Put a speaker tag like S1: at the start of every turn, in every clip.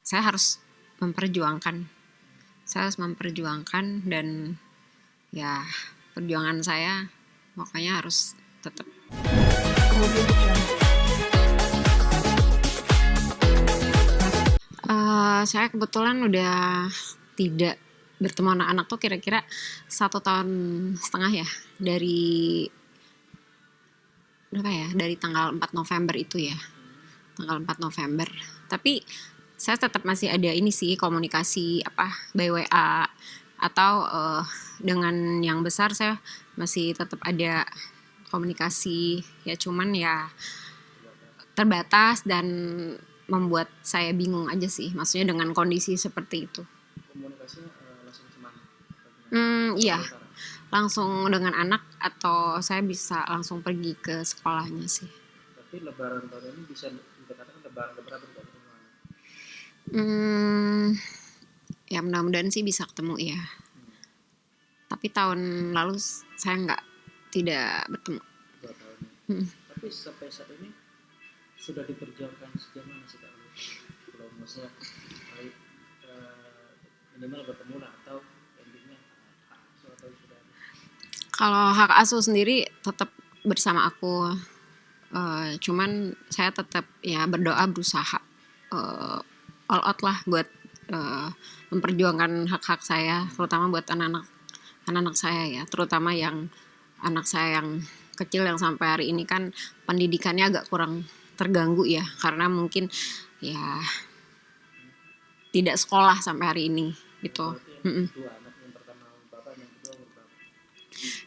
S1: saya harus memperjuangkan. Saya harus memperjuangkan dan ya perjuangan saya makanya harus tetap. Saya kebetulan udah tidak bertemu anak-anak tuh kira-kira 1,5 tahun ya, dari berapa ya, dari tanggal 4 November itu ya, tanggal 4 November. Tapi saya tetap masih ada ini sih, komunikasi by WA atau dengan yang besar saya masih tetap ada komunikasi ya, cuman ya terbatas dan membuat saya bingung aja sih, maksudnya dengan kondisi seperti itu.
S2: Komunikasinya langsung sama
S1: Iya, langsung dengan anak atau saya bisa langsung pergi ke sekolahnya sih.
S2: Tapi lebaran tahun ini bisa dikatakan lebaran keberapa tidak ketemu anak?
S1: Ya mudah-mudahan sih bisa ketemu ya. Tapi tahun lalu saya tidak bertemu.
S2: 2 tahun. Tapi sampai saat ini sudah diperjuangkan sejauh mana sih Kak? Kalau maksudnya minimal bertemu lah, atau endingnya hak asuh atau sudah?
S1: Kalau hak asuh sendiri tetap bersama aku. Cuman saya tetap ya berdoa, berusaha all out lah buat memperjuangkan hak-hak saya, terutama buat anak-anak saya ya, terutama yang anak saya yang kecil yang sampai hari ini kan pendidikannya agak kurang terganggu ya, karena mungkin ya tidak sekolah sampai hari ini gitu.
S2: Dua anak, yang pertama bapak, yang kedua umur berapa?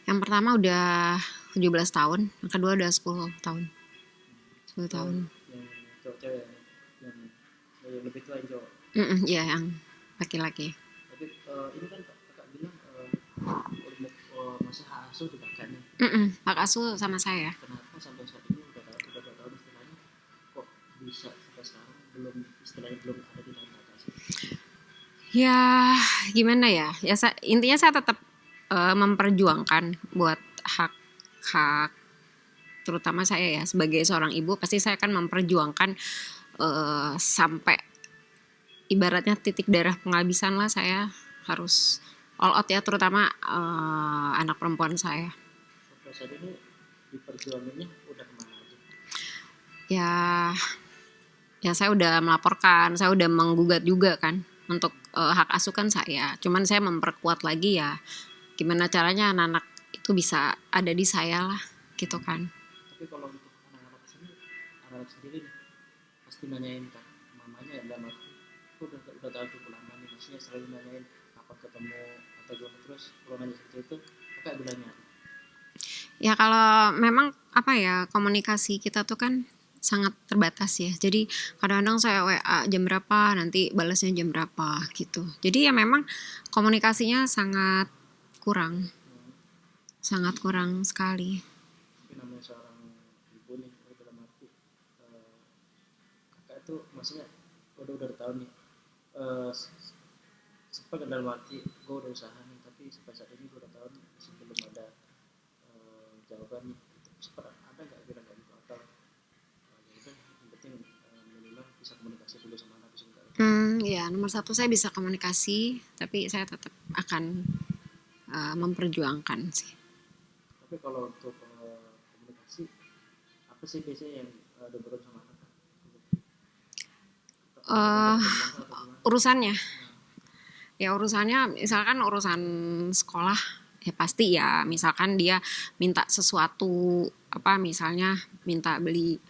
S1: Yang pertama udah 17 tahun, yang kedua udah 10 tahun. 10 tahun.
S2: Yang cowok-cewek, yang lebih tua yang cowok?
S1: Iya, yang laki-laki.
S2: Tapi ini kan kakak bilang masih hak asuh di kakaknya.
S1: Hak asuh sama saya.
S2: Kenapa sampai saat ini udah 2 tahun istilahnya kok bisa sampai sekarang belum ada di dalam kakak sih?
S1: Ya gimana ya, intinya saya tetap memperjuangkan buat hak terutama saya ya sebagai seorang ibu, pasti saya akan memperjuangkan sampai ibaratnya titik darah penghabisan lah. Saya harus all out ya, terutama anak perempuan saya.
S2: Sampai saat ini diperjuangannya udah kemana aja?
S1: Ya saya udah melaporkan, saya udah menggugat juga kan untuk hak asuh kan saya. Cuman saya memperkuat lagi ya, gimana caranya anak-anak itu bisa ada di saya lah gitu kan.
S2: Tapi kalau untuk anak-anak sendiri nih, pasti nanyain kan mamanya ya, dalam arti aku udah tahu cukup lama nih, maksudnya selalu nanyain kapan ketemu atau gimana. Terus kalau nanya seperti itu kakak bilangnya apa?
S1: Ya kalau memang komunikasi kita tuh kan sangat terbatas ya. Jadi kadang-kadang saya WA jam berapa, nanti balasnya jam berapa gitu. Jadi ya memang komunikasinya sangat kurang sekali.
S2: Tapi namanya seorang ibu nih, dalam arti kakak itu maksudnya udah tahu nih, sempat dalam arti gue udah usaha nih, tapi sampai saat ini gue udah tahu nih sebelum ada jawaban nih, sempat ada nggak bilang kayak gitu, atau yang penting minimal bisa komunikasi dulu sama anak itu?
S1: Ya nomor satu saya bisa komunikasi, tapi saya tetap akan memperjuangkan sih.
S2: Tapi kalau untuk komunikasi, apa sih biasanya yang diobrolin sama anak?
S1: Urusannya misalkan urusan sekolah ya, pasti ya misalkan dia minta sesuatu, misalnya minta beli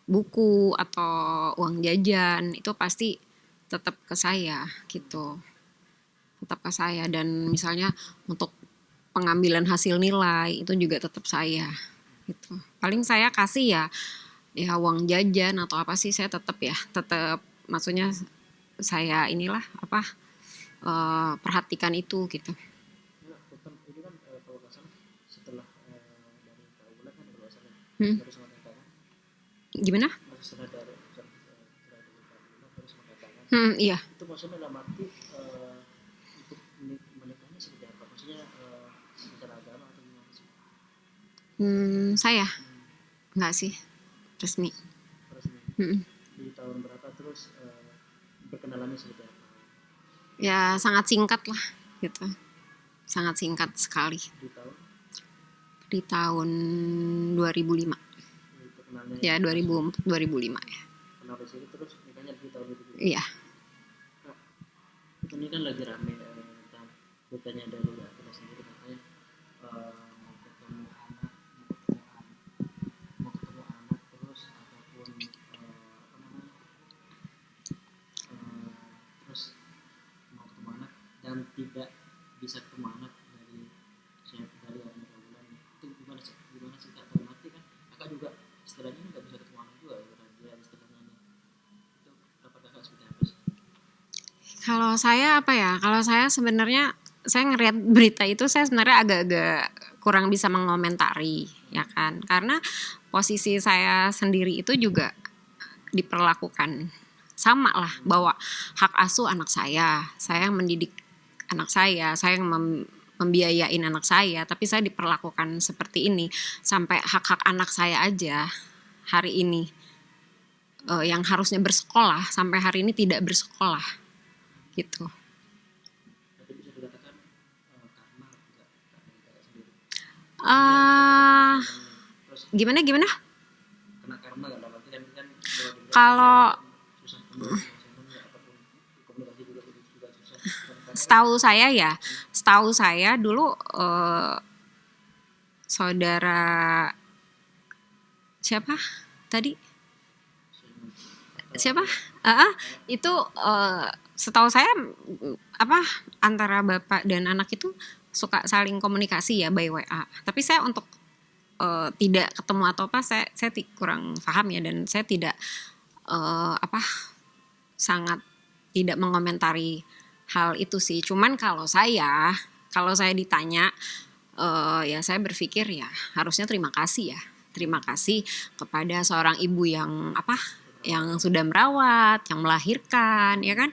S1: buku atau uang jajan, itu pasti tetap ke saya gitu, dan misalnya untuk pengambilan hasil nilai itu juga tetap saya gitu. Paling saya kasih ya uang jajan atau apa sih, saya tetap maksudnya saya perhatikan itu gitu.
S2: Ini kan kalau nggak salah setelah dari Kak Bulan kan kalau nggak salah baru sama Kak kan?
S1: Gimana?
S2: Setelah dari Kak Bulan baru sama Kak kan?
S1: Iya.
S2: Itu maksudnya dalam arti untuk menikahnya seperti apa? Maksudnya secara agama atau gimana sih?
S1: Saya enggak sih resmi.
S2: Di tahun berapa, terus Perkenalannya seperti apa
S1: Ya sangat singkat lah gitu. Sangat singkat sekali.
S2: di tahun
S1: Di tahun 2005.
S2: perkenalnya
S1: Ya
S2: langsung
S1: 2004 2005 ya.
S2: kenal di sini terus nikahnya di tahun itu juga.
S1: Iya.
S2: Nah, ini kan lagi rame tentang beritanya dari kita sendiri katanya mau ketemu anak mau ketemu anak terus ataupun apa namanya terus mau ketemu anak dan tidak bisa ketemu anak dari hari bulan itu gimana sih kak dalam arti kan kakak juga istilahnya nggak bisa ketemu anak juga ya dia istilahnya ini itu dapat kakak seperti apa sih?
S1: Kalau saya apa ya? Kalau saya sebenarnya saya ngeliat berita itu saya sebenarnya agak-agak kurang bisa mengomentari ya kan. Karena posisi saya sendiri itu juga diperlakukan sama lah bahwa hak asuh anak saya yang mendidik anak saya yang membiayain anak saya, tapi saya diperlakukan seperti ini sampai hak-hak anak saya aja hari ini yang harusnya bersekolah sampai hari ini tidak bersekolah gitu.
S2: Tapi bisa dikatakan karma juga kakak sendiri
S1: Uh,
S2: terus
S1: gimana
S2: kena karma kan dalam arti kan kalau dibilang
S1: kalau
S2: susah ketemu sama temen ataupun komunikasi juga susah dan kakak
S1: setahu saya dulu saudara siapa tadi siapa itu setahu saya apa antara bapak dan anak itu suka saling komunikasi ya by WA, tapi saya untuk tidak ketemu atau apa saya kurang paham ya, dan saya tidak apa sangat tidak mengomentari hal itu sih. Cuman kalau saya ditanya ya saya berpikir ya harusnya terima kasih ya. Terima kasih kepada seorang ibu yang yang sudah merawat, yang melahirkan, ya kan?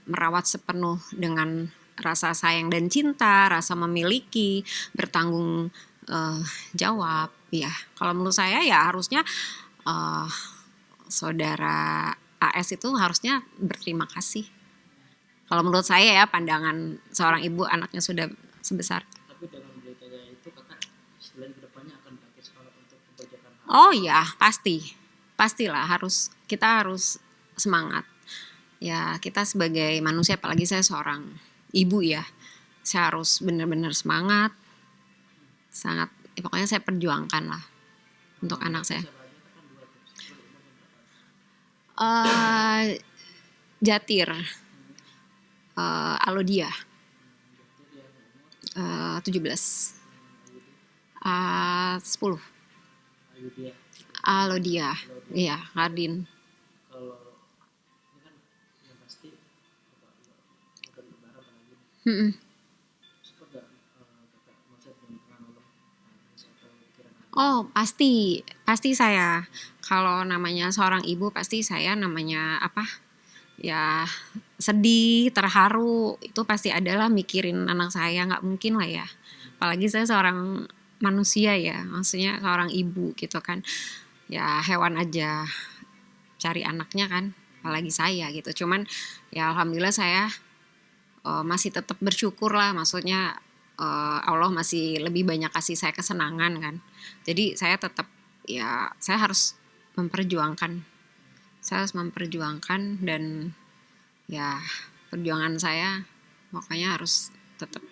S1: Merawat sepenuh dengan rasa sayang dan cinta, rasa memiliki, bertanggung jawab, ya. Kalau menurut saya ya harusnya saudara AS itu harusnya berterima kasih. Kalau menurut saya ya, pandangan seorang ibu anaknya sudah sebesar.
S2: tapi dengan beritanya itu kakak selain kedepannya akan pakai sekolah untuk memperjakan hal
S1: Oh ya, pastilah kita harus semangat. Ya kita sebagai manusia, apalagi saya seorang ibu ya, saya harus benar-benar semangat, sangat, ya pokoknya saya perjuangkan lah untuk anak saya.
S2: siapa aja kan dua tuh umur berapa
S1: Jatir, Alodia,
S2: jadi yang umur
S1: 17, 10,
S2: ayu dia
S1: Alodia,
S2: kalau dia
S1: iya, Kardin.
S2: kalau ini kan yang pasti bukan lebaran apalagi
S1: Mm-mm.
S2: sempat nggak kakak maksud dengan tengah malam nangis atau pikiran anak
S1: Oh pasti saya, kalau namanya seorang ibu pasti saya namanya ya sedih, terharu, itu pasti adalah mikirin anak saya, nggak mungkin lah ya. Apalagi saya seorang manusia ya, maksudnya seorang ibu gitu kan. Ya hewan aja cari anaknya kan, apalagi saya gitu. Cuman ya alhamdulillah saya masih tetap bersyukur lah, maksudnya Allah masih lebih banyak kasih saya kesenangan kan. Jadi saya tetap ya saya harus memperjuangkan dan ya perjuangan saya pokoknya harus tetap.